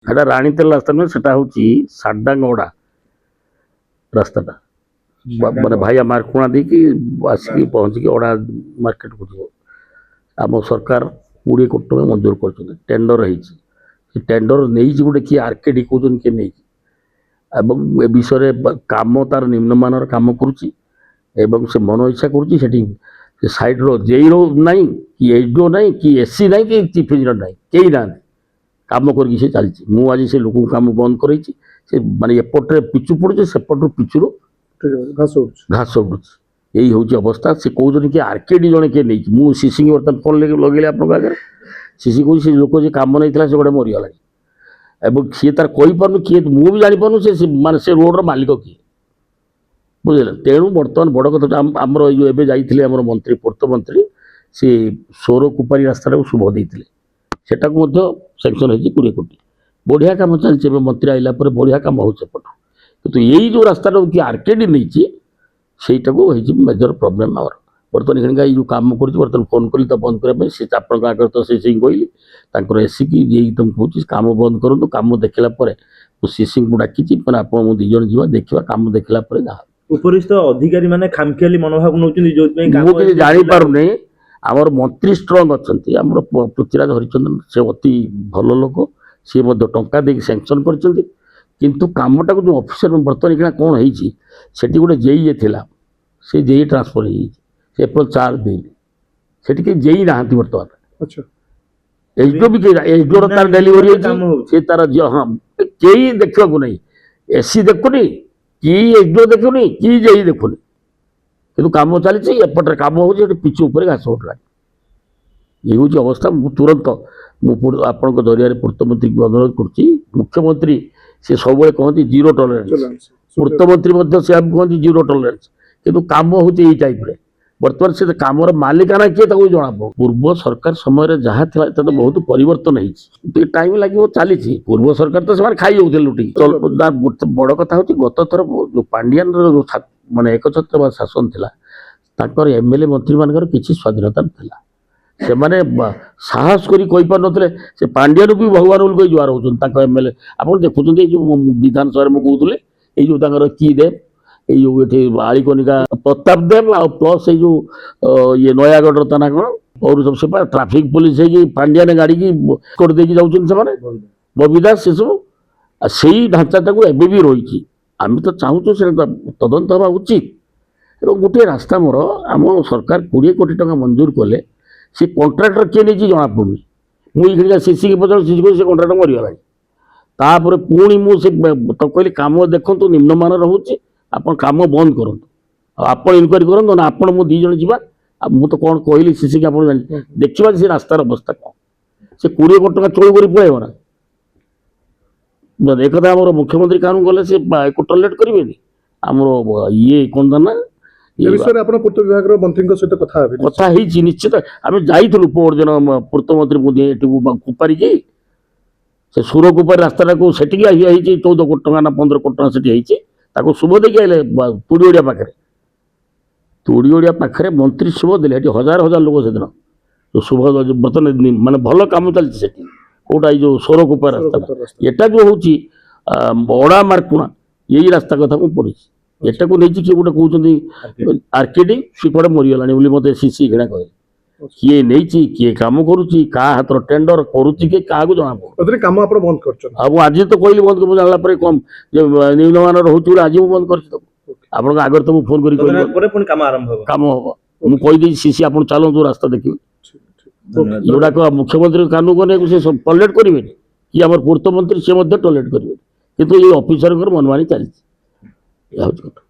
এটা রানীতেল রাস্তা নয়, সেটা হচ্ছে সাড্ডাঙ্গড়া রাস্তাটা মানে ভাইয়া ମାର୍କଣା ଦେଇକି ଆସିକି ପହଞ୍ଚିକି ଅଡ଼ା ମାର୍କେଟକୁ ଯିବ। ଆମ ସରକାର 20 କୋଟି ଟଙ୍କା ମଞ୍ଜୁର କରିଛନ୍ତି, ଟେଣ୍ଡର ହେଇଛି। ସେ ଟେଣ୍ଡର ନେଇଛି ଗୋଟେ କିଏ ଆର୍କେଡି କହୁଛନ୍ତି କିଏ ନେଇଛି, ଏବଂ ଏ ବିଷୟରେ କାମ ତାର ନିମ୍ନମାନର କାମ କରୁଛି ଏବଂ ସେ ମନ ଇଚ୍ଛା କରୁଛି। ସେଠି ସେ ସାଇଡ଼ର ଜେଇର ନାହିଁ କି ଏଚ୍ଡିଓ ନାହିଁ କି ଏସ୍ସି ନାହିଁ କି ଚିଫ୍ ଇଞ୍ଜିନିୟର ନାହିଁ, କେହି ନାହାନ୍ତି। କାମ କରିକି ସେ ଚାଲିଛି। ମୁଁ ଆଜି ସେ ଲୋକଙ୍କୁ କାମ ବନ୍ଦ କରାଇଛି। ସେ ମାନେ ଏପଟରେ ପିଚୁ ପଡ଼ୁଛି, ସେପଟରୁ ପିଚୁରୁ ଘାସ ଉଠୁଛି। ଏଇ ହେଉଛି ଅବସ୍ଥା। ସେ କହୁଛନ୍ତି କି ଆର୍କେଡି ଜଣେ କିଏ ନେଇଛି। ମୁଁ ସିସିକି ବର୍ତ୍ତମାନ ଫୋନ୍ ଲଗେଇଲି ଆପଣଙ୍କ ଆଗରେ। ସିସି କହୁଛି ସେ ଲୋକ ଯେ କାମ ନେଇଥିଲା ସେ ଗୋଟେ ମରିଗଲାଣି ଏବଂ ସିଏ ତାର କହିପାରୁନି କିଏ, ମୁଁ ବି ଜାଣିପାରୁନି ସେ ମାନେ ସେ ରୋଡ଼ର ମାଲିକ କିଏ, ବୁଝିଲେ। ତେଣୁ ବର୍ତ୍ତମାନ ବଡ଼ କଥାଟା ଆମର ଏଇ ଯେଉଁ ଏବେ ଯାଇଥିଲେ ଆମର ମନ୍ତ୍ରୀ ପୂର୍ତ୍ତ ମନ୍ତ୍ରୀ, ସେ ସୌର କୁପାରୀ ରାସ୍ତାଟାକୁ ଶୁଭ ଦେଇଥିଲେ। ସେଟାକୁ ମଧ୍ୟ ସେକ୍ସନ୍ ହେଇଛି 20 କୋଟି। ବଢ଼ିଆ କାମ ଚାଲିଛି। ଏବେ ମନ୍ତ୍ରୀ ଆସିଲା ପରେ ବଢ଼ିଆ କାମ ହେଉଛି ଏପଟୁ। କିନ୍ତୁ ଏଇ ଯେଉଁ ରାସ୍ତାଟାକୁ କିଏ ଆର୍କେଡି ନେଇଛି ସେଇଟାକୁ ହେଇଛି ମେଜର ପ୍ରୋବ୍ଲେମ୍ ଆମର। ବର୍ତ୍ତମାନ ଏଣିକା ଏଇ ଯେଉଁ କାମ କରୁଛି, ବର୍ତ୍ତମାନ ଫୋନ୍ କଲି ତ ବନ୍ଦ କରିବା ପାଇଁ। ସେ ଆପଣଙ୍କ ଆଗରେ ତ ସିସିଙ୍କୁ କହିଲି, ତାଙ୍କର ଏସିକି ଯିଏକି ତୁମକୁ କହୁଛି କାମ ବନ୍ଦ କରନ୍ତୁ। କାମ ଦେଖିଲା ପରେ ମୁଁ ସିସିଙ୍କୁ ଡାକିଛି, ମାନେ ଆପଣ ମୁଁ 2 ଜଣ ଯିବା ଦେଖିବା, କାମ ଦେଖିଲା ପରେ ଯାହା। ଉପରିସ୍ଥ ଅଧିକାରୀ ମାନେ ଖାମଖିଆଲି ମନୋଭାବ ନେଉଛନ୍ତି, ଯୋଉଥିପାଇଁ ମୁଁ କିଛି ଜାଣିପାରୁନି। ଆମର ମନ୍ତ୍ରୀ ଷ୍ଟ୍ରଙ୍ଗ ଅଛନ୍ତି। ଆମର ପୃଥ୍ୱୀରାଜ ହରିଚନ୍ଦନ ସେ ଅତି ଭଲ ଲୋକ, ସିଏ ମଧ୍ୟ ଟଙ୍କା ଦେଇକି ସାଙ୍କସନ୍ କରିଛନ୍ତି। କିନ୍ତୁ କାମଟାକୁ ଯେଉଁ ଅଫିସର ବର୍ତ୍ତମାନ ଏଇଟା କ'ଣ ହେଇଛି, ସେଠି ଗୋଟେ ଜେଇ ଥିଲା, ସେ ଜେଇ ଟ୍ରାନ୍ସଫର୍ ହେଇଯାଇଛି। ସେ ଏପର୍ଯ୍ୟନ୍ତ ଚାର୍ଜ ଦେଇନି। ସେଠି କେହି ଜେଇ ନାହାନ୍ତି ବର୍ତ୍ତମାନ। ଏଚ୍ଡିଓ ବି କେହି, ଏଚ୍ଡିଓର ତାର ଡେଲିଭରି ହେଇଛି, ସେ ତାର ହଁ କେହି ଦେଖିବାକୁ ନାହିଁ। ଏସି ଦେଖୁନି କି ଏଚ୍ଡିଓ ଦେଖୁନି କି ଜେଇ ଦେଖୁନି, କିନ୍ତୁ କାମ ଚାଲିଛି। ଏପଟରେ କାମ ହେଉଛି, ଏଠି ପିଚୁ ଉପରେ ଘାସ ଉଠିଲାଣି। ଏ ହେଉଛି ଅବସ୍ଥା। ମୁଁ ତୁରନ୍ତ ଆପଣଙ୍କ ଜରିଆରେ ପୂର୍ତ୍ତମନ୍ତ୍ରୀଙ୍କୁ ଅନୁରୋଧ କରୁଛି। ମୁଖ୍ୟମନ୍ତ୍ରୀ ସେ ସବୁବେଳେ କହନ୍ତି 0 ଟଲରେନ୍ସ, ପୂର୍ତ୍ତମନ୍ତ୍ରୀ ମଧ୍ୟ ସେ କୁହନ୍ତି 0 ଟଲରେନ୍ସ, କିନ୍ତୁ କାମ ହେଉଛି ଏଇ ଟାଇପ୍ରେ। ବର୍ତ୍ତମାନ ସେ କାମର ମାଲିକାନା କିଏ ତାକୁ ଜଣାପଡ଼ୁ। ପୂର୍ବ ସରକାର ସମୟରେ ଯାହା ଥିଲା ତ ବହୁତ ପରିବର୍ତ୍ତନ ହେଇଛି, ଟିକେ ଟାଇମ୍ ଲାଗିବ, ଚାଲିଛି। ପୂର୍ବ ସରକାର ତ ସେମାନେ ଖାଇ ଯାଉଥିଲେ ଲୁଟିକି। ବଡ଼ କଥା ହେଉଛି ଗତ ଥର ଯେଉଁ ପାଣ୍ଡିଆନର ଯେଉଁ ମାନେ ଏକଛତ୍ରବାଦ ଶାସନ ଥିଲା, ତାଙ୍କର ଏମ୍ଏଲ୍ଏ ମନ୍ତ୍ରୀମାନଙ୍କର କିଛି ସ୍ୱାଧୀନତା ଥିଲା। ସେମାନେ ସାହସ କରି କହିପାରୁନଥିଲେ। ସେ ପାଣ୍ଡିଆନକୁ ବି ଭଗବାନ ବୋଲି କହି ଜୁହାର ହେଉଛନ୍ତି ତାଙ୍କ ଏମ୍ଏଲ୍ଏ। ଆପଣ ଦେଖୁଛନ୍ତି ଏଇ ଯେଉଁ ବିଧାନସଭାରେ ମୁଁ କହୁଥିଲି, ଏଇ ଯେଉଁ ତାଙ୍କର କି ଦେବ, ଏଇ ଯେଉଁ ଏଠି ଆଳିକନିକା ପ୍ରତାପ ଦେବ ଆଉ ପ୍ଲସ୍ ଏଇ ଯେଉଁ ଇଏ ନୟାଗଡ଼ର ତା ନା କ'ଣ ପୌର ସେ ଟ୍ରାଫିକ୍ ପୋଲିସ ହେଇକି ପାଣ୍ଡିଆନ ଗାଡ଼ିକି କୋର୍ଟ ଦେଇକି ଯାଉଛନ୍ତି ସେମାନେ, ବବିଦାସ ସେସବୁ। ଆଉ ସେଇ ଢାଞ୍ଚାଟାକୁ ଏବେ ବି ରହିଛି। ଆମେ ତ ଚାହୁଁଛୁ ସେଟା ତଦନ୍ତ ହେବା ଉଚିତ। ଏବଂ ଗୋଟିଏ ରାସ୍ତା ମୋର ଆମ ସରକାର 20 କୋଟି ଟଙ୍କା ମଞ୍ଜୁର କଲେ, ସେ କଣ୍ଟ୍ରାକ୍ଟର କିଏ ନେଇଛି ଜଣାପଡ଼ୁନି। ମୁଁ ଏଇଖିଣିକା ସିସିକି ପଚାରୁ, ସିସି କହୁଛି ସେ କଣ୍ଟ୍ରାକ୍ଟର ମରିଗଲାଣି। ତାପରେ ପୁଣି ମୁଁ ସେ ତ କହିଲି କାମ ଦେଖନ୍ତୁ ନିମ୍ନମାନର ହେଉଛି, ଆପଣ କାମ ବନ୍ଦ କରନ୍ତୁ, ଆଉ ଆପଣ ଇନକ୍ୱାରି କରନ୍ତୁ ନା ଆପଣ ମୁଁ 2 ଜଣ ଯିବା। ଆଉ ମୁଁ ତ କ'ଣ କହିଲି ସିସିକି ଆପଣ ଜାଣି ଦେଖିବା ସେ ରାସ୍ତାର ଅବସ୍ଥା କ'ଣ। ସେ 20 କୋଟି ଟଙ୍କା ଚୋରି କରି ପଳାଇବ ନା। ଏକଥା ଆମର ମୁଖ୍ୟମନ୍ତ୍ରୀ କାହାକୁ ଗଲେ ସେ ଏକୁ ଟଲରେଟ୍ କରିବେନି। ଆମର ଇଏ କ'ଣ ନା ପୂର୍ତ୍ତ ବିଭାଗର ମନ୍ତ୍ରୀଙ୍କ ସହିତ କଥା ହେଇଛି ନିଶ୍ଚିତ। ଆମେ ଯାଇଥିଲୁ ପରଦିନ ପୂର୍ତ୍ତମନ୍ତ୍ରୀ ମୋଦି ଏଠି କୁପାରିକି, ସେ ସୁର କୁପାରୀ ରାସ୍ତାଟାକୁ ସେଠିକି ହେଇଛି 14 କୋଟି ଟଙ୍କା ନା 15 କୋଟି ଟଙ୍କା ସେଠି ହେଇଛି। ତାକୁ ଶୁଭ ଦେଇକି ଆସିଲେ ତୁଡ଼ିଓଡ଼ିଆ ପାଖରେ। ତୁଡ଼ିଓଡ଼ିଆ ପାଖରେ ମନ୍ତ୍ରୀ ଶୁଭ ଦେଲେ। ଏଠି ହଜାର ହଜାର ଲୋକ ସେଦିନ ଶୁଭ ବର୍ତ୍ତମାନ ମାନେ ଭଲ କାମ ଚାଲିଛି ସେଠି। କେଉଁଟା ଏଇ ଯେଉଁ ସୌର କୁପାରୀ ରାସ୍ତାଟା, ଏଟା ଯେଉଁ ହେଉଛି ଅଡ଼ା ମାର୍କୁଣା, ଏଇ ରାସ୍ତା କଥା ମୁଁ ପଢ଼ିଛି। ଏଟାକୁ ନେଇଛି କିଏ ଗୋଟେ କହୁଛନ୍ତି ଆର୍କେଡି, ସେ କୁଆଡ଼େ ମରିଗଲାଣି ବୋଲି ମୋତେ ସିସି ଘିଣା କହିଲେ। କିଏ ନେଇଛି, କିଏ କାମ କରୁଛି, କାହା ହାତର ଟେଣ୍ଡର କରୁଛି, କିଏ କାହାକୁ ଜଣାପଡ଼ୁନି। କାମ ଆପଣ ବନ୍ଦ କରୁଛନ୍ତି। ଆଉ ମୁଁ ଆଜି ତ କହିଲି ବନ୍ଦ କରିବୁ, ଜାଣିଲା ପରେ କମ୍ ଯେ ନିମ୍ନମାନର ହେଉଛି ବୋଲି ଆଜି ମୁଁ ବନ୍ଦ କରିଛି। ତାକୁ ଆପଣଙ୍କ ଆଗରେ ତ ମୁଁ ଫୋନ୍ କରି କାମ ହେବ। ମୁଁ କହିଦେଇଛି ସିସି ଆପଣ ଚାଲନ୍ତୁ ରାସ୍ତା ଦେଖିବେ। ଏଗୁଡ଼ାକ ମୁଖ୍ୟମନ୍ତ୍ରୀ କାନୁନ କରିବାକୁ ସେ ଟଲରେଟ୍ କରିବେନି, କି ଆମର ପୂର୍ତ୍ତମନ୍ତ୍ରୀ ସେ ମଧ୍ୟ ଟଲରେଟ୍ କରିବେନି। କିନ୍ତୁ ଏଇ ଅଫିସରଙ୍କର ମନମାନି ଚାଲିଛି। ଏହା ହେଉଛି କଥା।